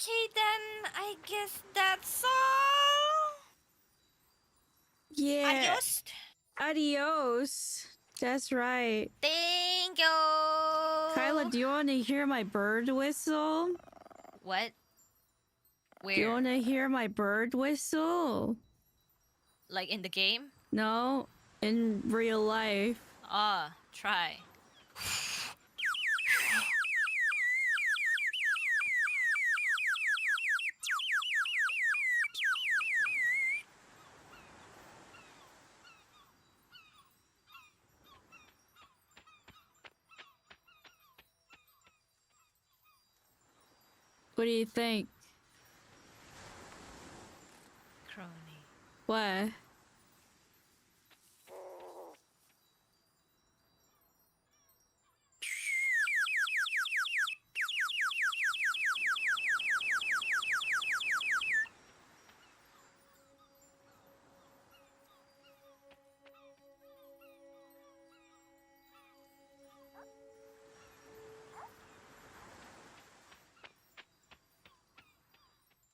Okay, then I guess that's all. Yeah. Adios. Adios. That's right. Thank you. Kaela, do you want to hear my bird whistle? What? Where? Do you want to hear my bird whistle? Like in the game? No, in real life. Ah, try. What do you think? Kronii. What?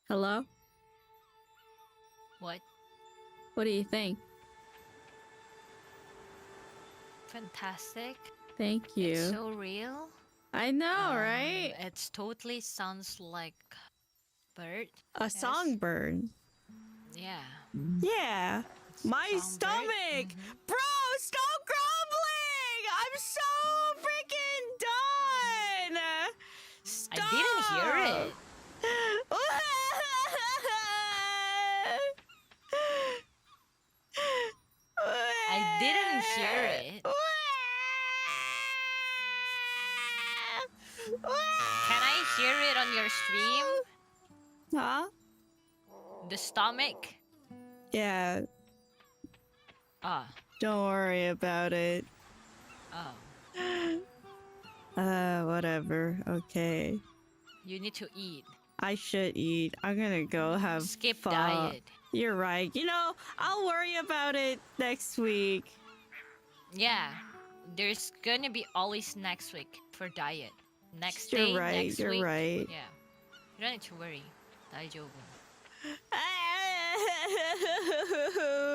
Hello? What? What do you think? Fantastic. Thank you. It's so real. I know, right? It totally sounds like bird. A songbird. Yeah. Yeah. My Songbird. stomach! Bro, stop grumbling! I'm so freaking done! Stop! I didn't hear it. I didn't hear it. Can I hear it on your stream? Huh? The stomach? Yeah, Ah. don't worry about it. Oh. Whatever. Okay. You need to eat. I should eat. I'm gonna go have Skip pho. diet. You're right. You know, I'll worry about it next week. Yeah. There's gonna be always next week for diet. Next You're day, right. next You're week. right. Yeah. You don't need to worry. 다이조부.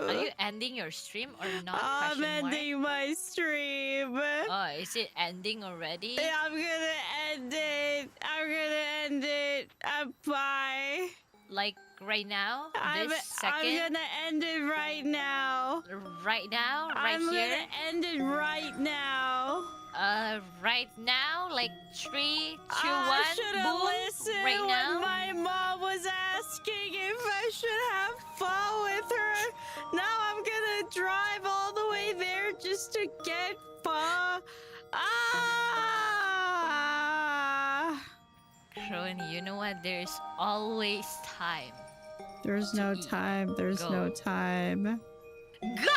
Are you ending your stream or not? I'm Question mark? ending my stream. Oh, is it ending already? Yeah, I'm gonna end it. I'm gonna end it. Bye. Like right now? I'm Second? gonna end it right now. Right now? Right I'm here? gonna end it right now. Right now? Like 3, 2, 1, I should have boom? listened Right when now? my mom was asking if I should have fun with her. Now I'm gonna drive all the way there just to get fun. Kronii, you know what? There's always time. There's no time. There's no time. Go!